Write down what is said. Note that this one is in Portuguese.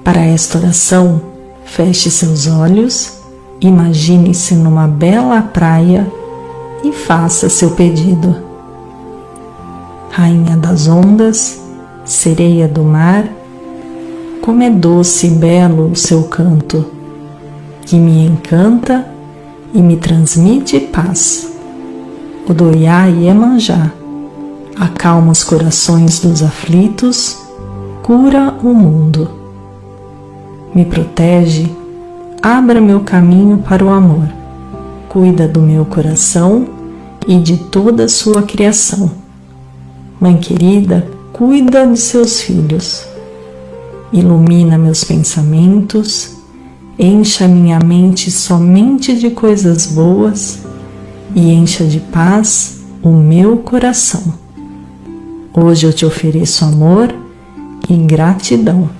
Para esta oração, feche seus olhos, imagine-se numa bela praia e faça seu pedido. Rainha das ondas, sereia do mar, como é doce e belo o seu canto, que me encanta e me transmite paz. Odoiá e Iemanjá, acalma os corações dos aflitos, cura o mundo. Me protege, abra meu caminho para o amor, cuida do meu coração e de toda a sua criação. Mãe querida, cuida de seus filhos. Ilumina meus pensamentos, encha minha mente somente de coisas boas e encha de paz o meu coração. Hoje eu te ofereço amor e gratidão.